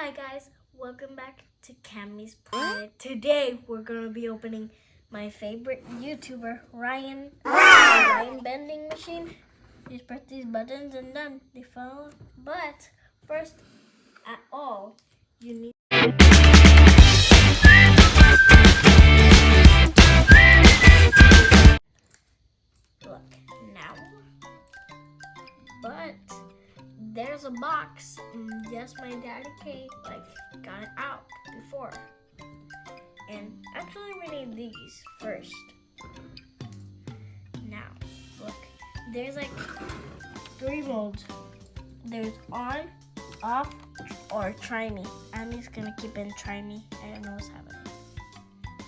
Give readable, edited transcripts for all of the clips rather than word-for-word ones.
Hi guys, welcome back to Kamys Planet. Today we're going to be opening my favorite YouTuber, Ryans Vending Machine. Just press these buttons and done. They fall. But first at all, you need look now. But there's a box. Yes, my daddy got it out before. And actually we need these first. Now, look. There's like 3 modes. There's on, off, or try me. I'm just gonna keep in try me. I don't know what's happening.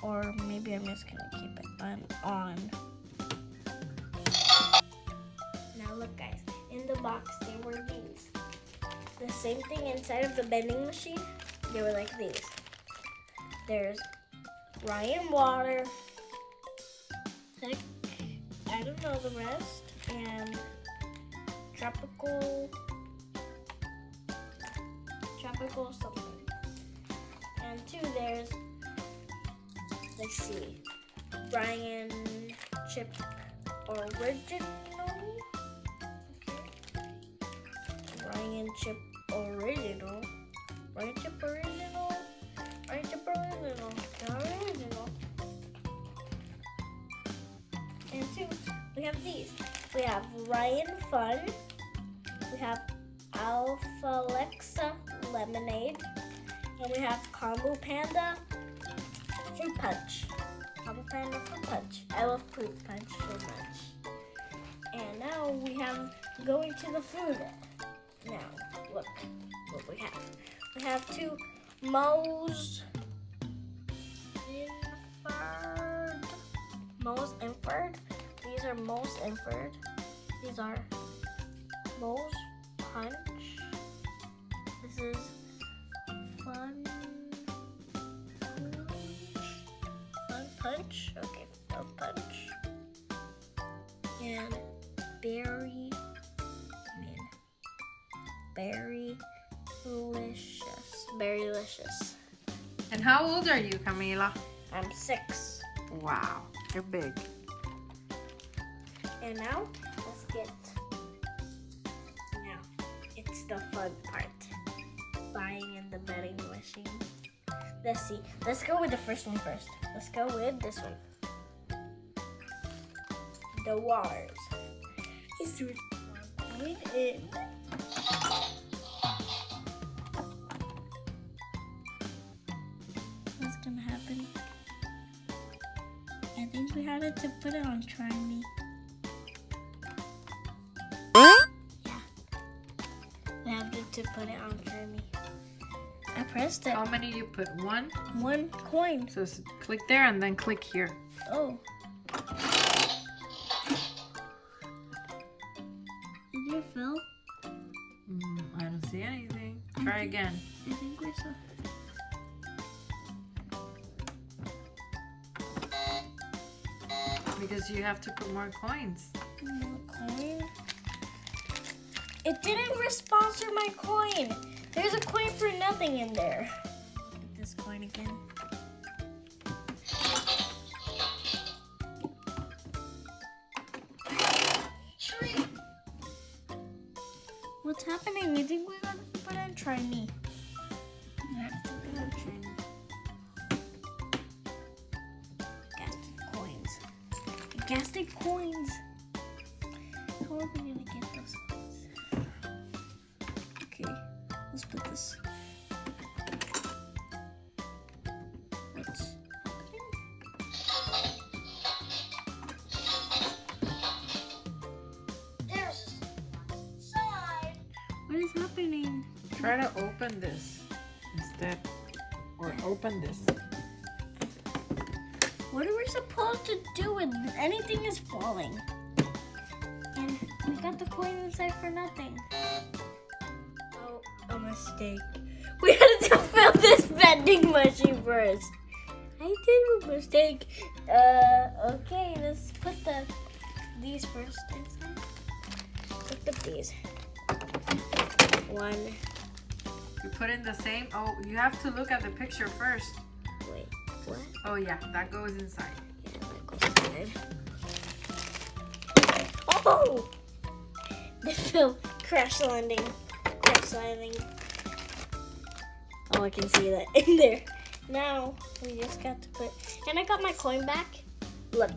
Or maybe I'm just gonna keep it on. Now look guys, in the box there were these. The same thing inside of the vending machine, they were like these. There's Ryan water, like, I don't know the rest, and tropical something. And 2 there's, let's see, Ryan chip original. Ryan chip original. Ryan chip original. Ryan chip original. Original. And 2, we have these. We have Ryan Fun. We have Alpha Alexa Lemonade. And we have Combo Panda Fruit Punch. Combo Panda Fruit Punch. I love Fruit Punch so much. And now we have going to the food. Now, look what we have. We have 2 Moe's Inford. These are Moe's Inford. These are Moe's Punch. This is Fun Punch. Okay, Fun Punch. And Berrylicious. And how old are you, Camila? I'm 6. Wow, you're big. And now, it's the fun part. Buying in the vending machine. Let's see. Let's go with the first one first. Let's go with this one. The waters. Going in. What's gonna happen? I think we had to put it on try me. Yeah. We have to put it on try me. I pressed it. How many you put? 1? 1 coin. So click there and then click here. Oh. Did you feel? I don't see anything. Try again. I think we saw. Because you have to put more coins. More coin? It didn't sponsor my coin. There's a coin for nothing in there. Get this coin again. What's happening? I think we gotta put on try me. We have to put on try me. Gastic coins. How are we gonna get those coins? Okay, let's put this. What's happening? There's a side. What is happening? Try to open this instead. Or open this. What are we supposed to do with anything is falling? And we got the coin inside for nothing. Oh, a mistake. We had to fill this vending machine first. I did a mistake. Okay, let's put these first inside. Let's put these. 1, You put in the same. Oh, you have to look at the picture first. Wait, what? Oh yeah, that goes inside. Yeah, that goes inside. Oh! They feel crash landing. Crash landing. Oh, I can see that in there. Now, we just got to put... And I got my coin back. Look.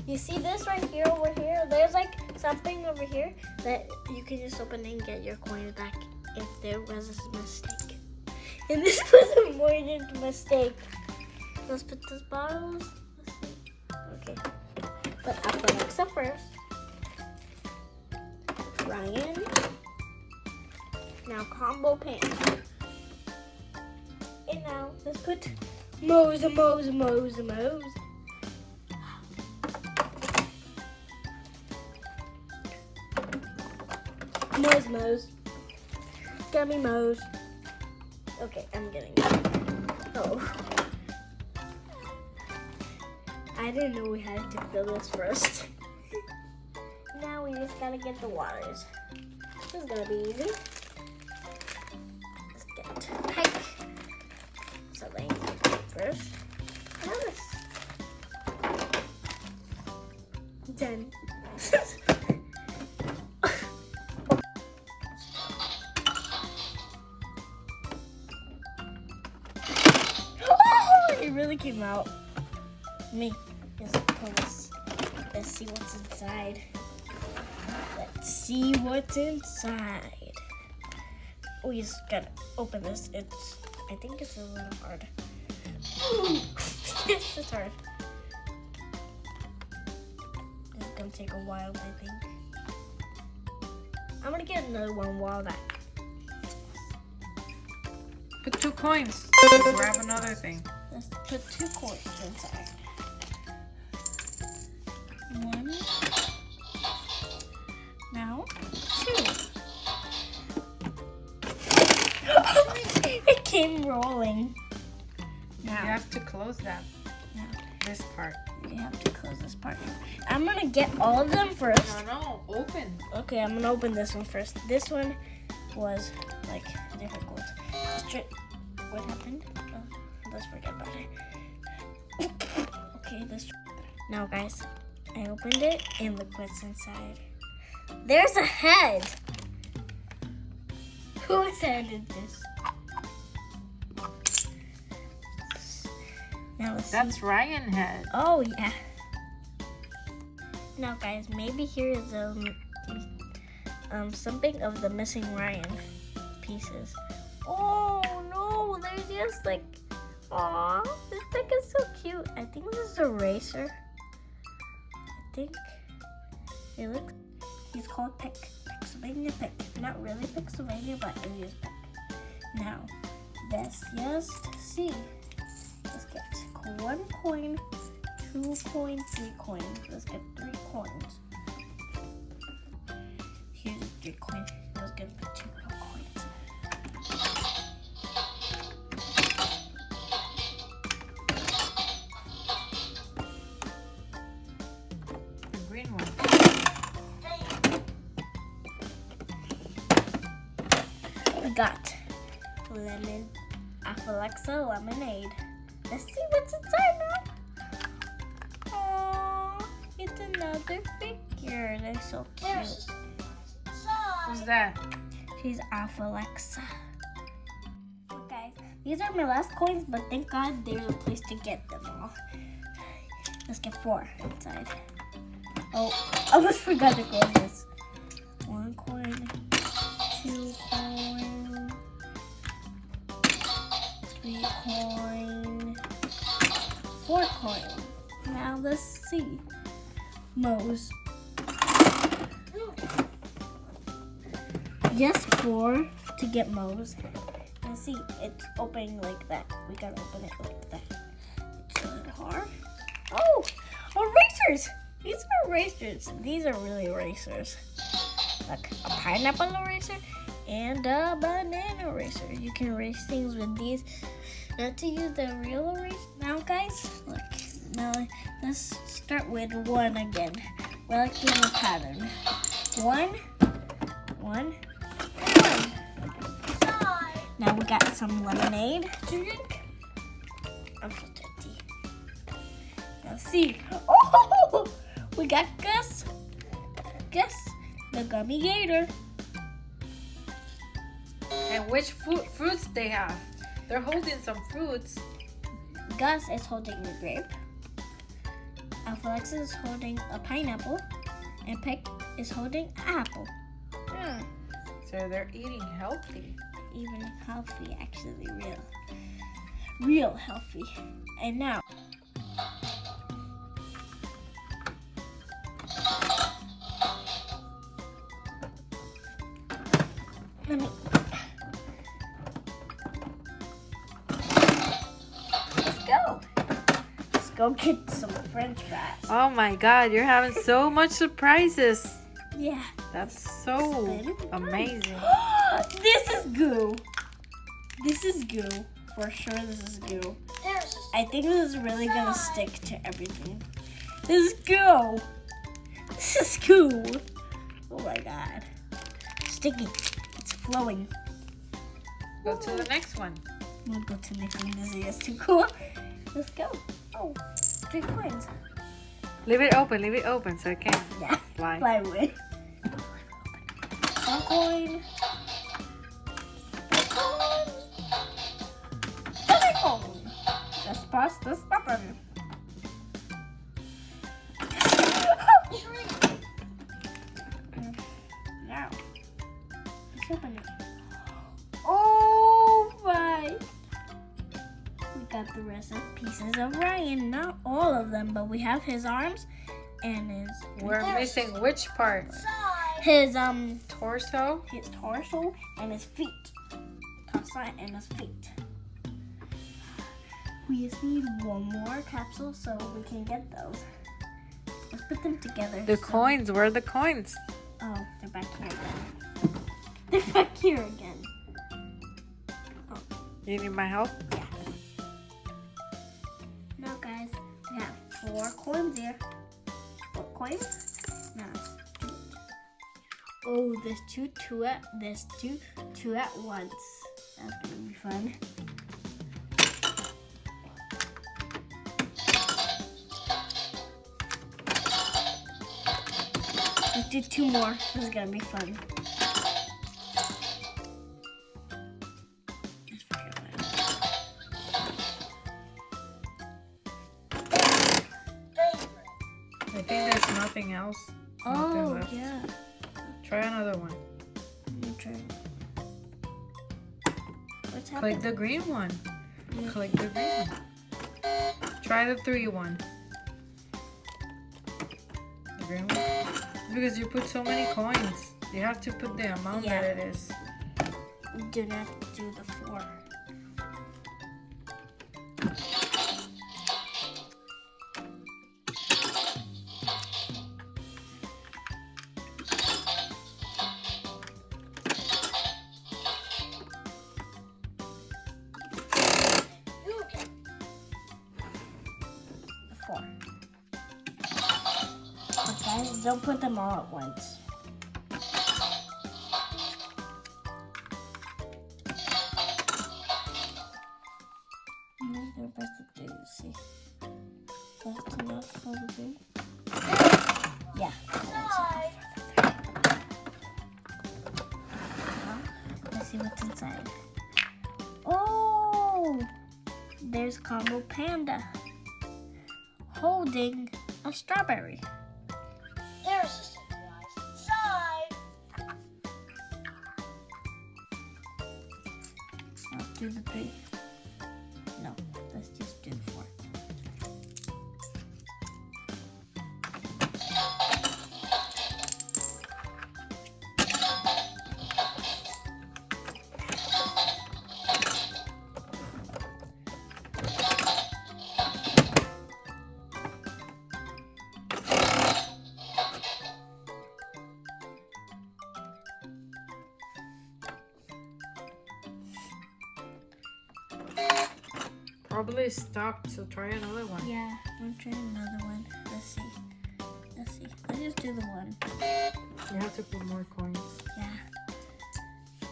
You see this right here, over here? There's like something over here that you can just open and get your coins back if there was a mistake. And this was a more mistake. Let's put those bottles. Let's see. Okay. But I'll put Alexa first. Ryan. Now combo pan. And now let's put Mose. Mose. Gummy Mose. Okay, I'm getting it. Oh. I didn't know we had to fill this first. Now we just gotta get the waters. This is gonna be easy. Let's get pipe. Something first. Now this. Done. It really came out. Me. Just pull this. Let's see what's inside. Let's see what's inside. We just gotta open this. I think it's a little hard. Yes, it's hard. This is gonna take a while, I think. I'm gonna get another one while that. Put 2 coins. Grab another thing. Let's put 2 coins inside. 1. Now 2. It came rolling. Now You have to close that. Now This part. you have to close this part. I'm gonna get all of them first. No, open. Okay, I'm gonna open this one first. This one was like difficult. What happened? Oh, let's forget about it. Okay, now guys, I opened it and look what's inside. There's a head. Whose head is this? Now let's see. That's Ryan head. Oh yeah. Now guys, maybe here is something of the missing Ryan pieces. Oh no, there's just like, aw, this pick is so cute. I think this is a racer. I think it looks. He's called Pick. Pennsylvania Pick. Not really Pennsylvania, but it is Pick. Now, let's just see. Let's get 1 coin, 2 coins, 3 coins. Let's get 3 coins. Here's 3 coins. Let's get 2 more coins. The green one. We got lemon, Alexa lemonade. Let's see what's inside now. Aww, it's another figure. They're so cute. Who's that? She's Alexa. Guys, these are my last coins, but thank God there's a place to get them all. Let's get 4 inside. Oh, I almost forgot to close this. 1 coin, 2 coin, 3 coin, 4 coin. Now let's see. Mose. Just 4 to get Mose. And see, it's opening like that. We gotta open it like that. It's a little hard. Oh, erasers! These are erasers. These are really erasers. Like a pineapple eraser and a banana eraser. You can erase things with these. Not to use the real eraser. Now, guys, look. Now let's start with 1 again. We're like doing a pattern. 1, 1, 1. Now we got some lemonade to drink. I'm so tipsy. Now see. Oh, we got Gus, the gummy gator. And which fruits they have? They're holding some fruits. Gus is holding a grape. Alexa is holding a pineapple. And Pick is holding an apple. So they're eating healthy. Even healthy, actually, real healthy. And now, let me. Let's go get some French fries. Oh my God, you're having so much surprises. Yeah. That's so amazing. This is goo. This is goo. For sure this is goo. I think this is really gonna stick to everything. This is goo. This is goo. Oh my God. Sticky. It's flowing. Go to the next one. We'll go to the next one. This is too cool. Let's go. Oh, 3 coins. Leave it open so it can fly. Fly away. 1 coin. 1 coin. 2 coin. Just press this button. Now, let's open it. Oh my! We got the rest of pieces of Ryan. Not all of them, but we have his arms and his. We're missing which part? His torso. His torso and his feet. Torso and his feet. We just need 1 more capsule so we can get those. Let's put them together. The coins. Where are the coins? Oh, they're back here again. They're back here again. Oh. You need my help? Yeah. Now, guys, we have 4 coins here. 4 coins. Now, oh, there's two at once. That's gonna be fun. Let's do 2 more. This is gonna be fun. I think there's nothing else. Nothing Oh, left. yeah. Try another one. Let me try. What's Click happening? the green one. Click the green one. Try the 3 one. The green one? Because you put so many coins. You have to put the amount that it is. Do not do the 4. But guys, don't put them all at once. They're best to do, see. That's enough for the thing. Yeah. Let's see what's inside. Oh! There's Kamys Panda holding a strawberry. There's a surprise inside. Let's do the 3. No, let's just do the 4. Probably stopped, so try another one. Yeah, I'm trying another one. Let's see. Let's see. Let's just do the 1. You have to put more coins. Yeah.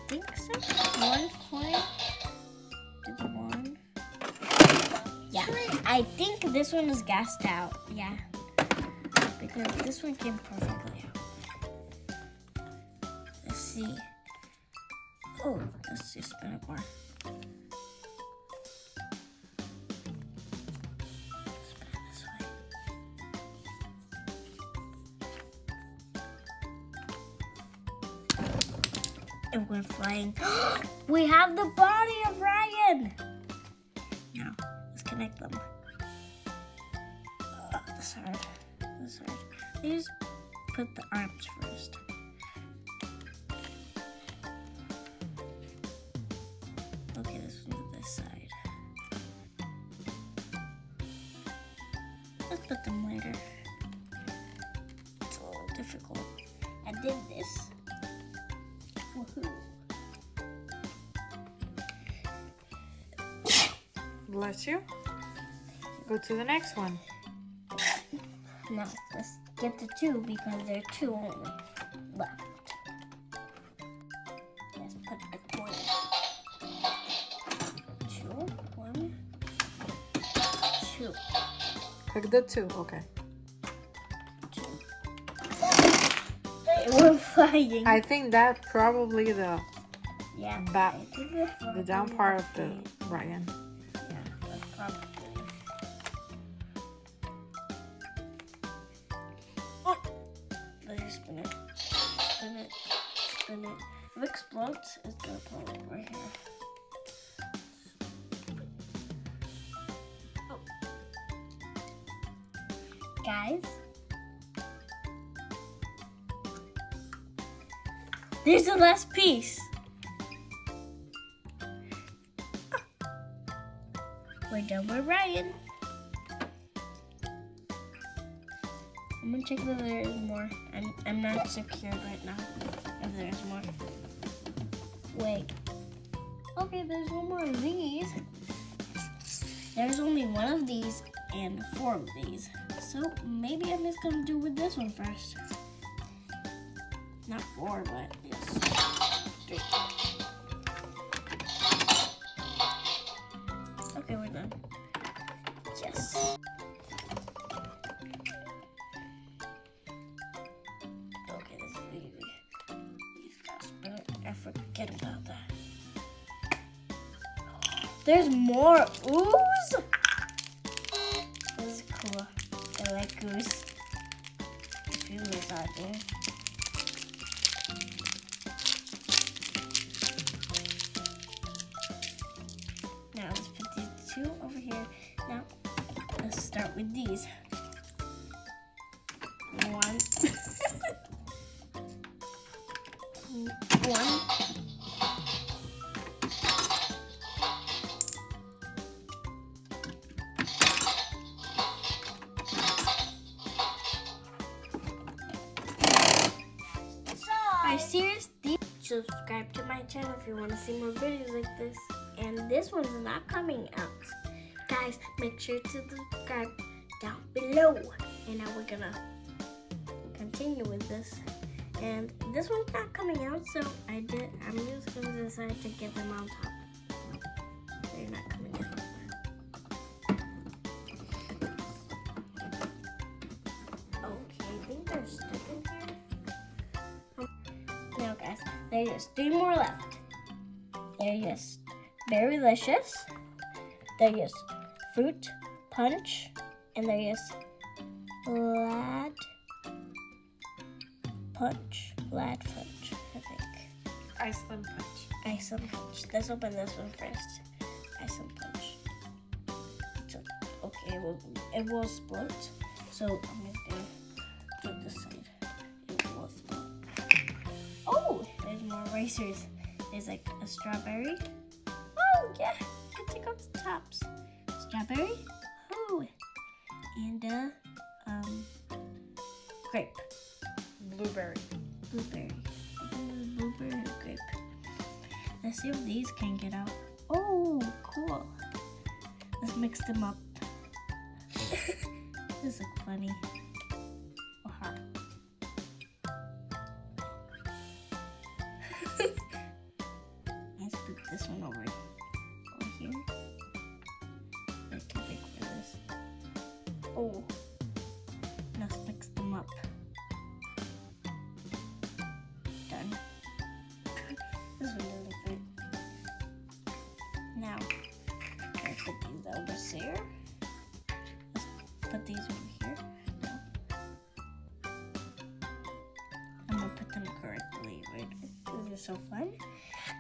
think so. 1 coin. Did the 1. Yeah, I think this one is gassed out. Yeah, because this one came perfectly out. Let's see. Oh, let's just spin it more. Spin it this way. It went flying. We have the body of Ryan. Now, let's connect them. This hard. This hard. Let's put the arms first. Okay, this one's to this side. Let's put them later. It's a little difficult. I did this. Woohoo. Bless you. Go to the next one. Now, let's get the 2 because there are 2 only left. Let's put the coin. 2, 1, 2. Pick the 2, okay. 2. It went flying. I think that probably the Yeah. back, I think that's the down part of the Ryan. Yeah, that's probably. Oh. Let's just spin it. Spin it. Spin it. If it explodes, it's gonna pull it right here. Oh. Guys. There's the last piece. We're done with Ryan. I'm gonna check if there is more. I'm not secured right now. If there's more. Wait. Okay, there's one more of these. There's only 1 of these and 4 of these. So maybe I'm just gonna do with this one first. Not 4, but yes. 3. Okay, we're done. Yes. Okay, this is easy. These guys, but I forget about that. There's more ooze. This is cool. I like goose. The feelers out there. Now let's put these 2 over here. Now let's start with these. 1. 1. Are you serious? Subscribe to my channel if you want to see more videos like this. And this one's not coming out. Guys, make sure to subscribe down below. And now we're gonna continue with this. And this one's not coming out, so I'm just gonna decide to get them on top. They're not coming out. Okay, I think they're stuck in here. Now guys, there's just 3 more left. They're just Berry Licious. They're just Fruit Punch. And they're just Lad Punch, I think. Iceland Punch. Iceland Punch. Let's open this one first. Iceland Punch. So, okay, it will explode. So I'm just gonna put this side. It will explode. Oh, there's more racers. There's like a strawberry. Oh yeah, you can take off the tops. Strawberry. Oh, and grape. Blueberry. Blueberry. Blueberry or grape. Let's see if these can get out. Oh, cool. Let's mix them up. This looks funny. Oh, let's mix them up. Done. This one doesn't fit. Now, let's put these over here. Let's put these over here. I'm gonna put them correctly, right? These are so fun.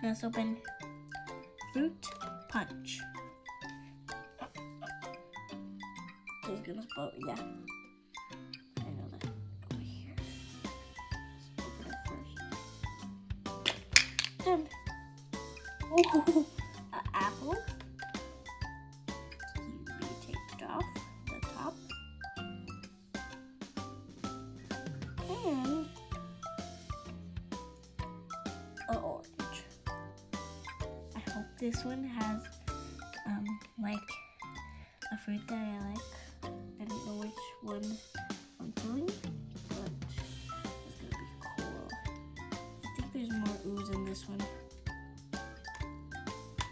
Now let's open fruit punch. This is gonna spoil, yeah. I know that. Over here. Let's open it first. Done. Ooh, an apple. To be taped off the top. And an orange. I hope this one has like a fruit that I like. I don't know which one I'm pulling, but it's gonna be cool. I think there's more ooze in this one.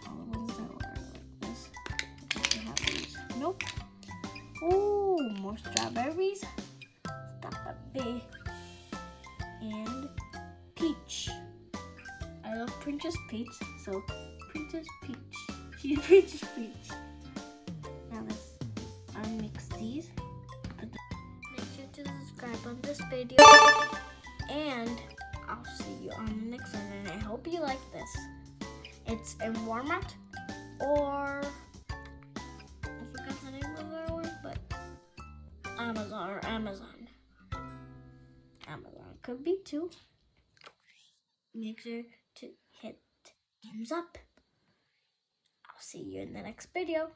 All the ones that were like this, I think they have ooze. Nope. Ooh, more strawberries. Stop a bit. And peach. I love Princess Peach, so Princess Peach. She's Princess Peach. Now let's unmix these. Make sure to subscribe on this video, and I'll see you on the next one. And I hope you like this. It's in Walmart or I forgot the name of our one, but Amazon or Amazon. Amazon could be too. Make sure to hit thumbs up. I'll see you in the next video.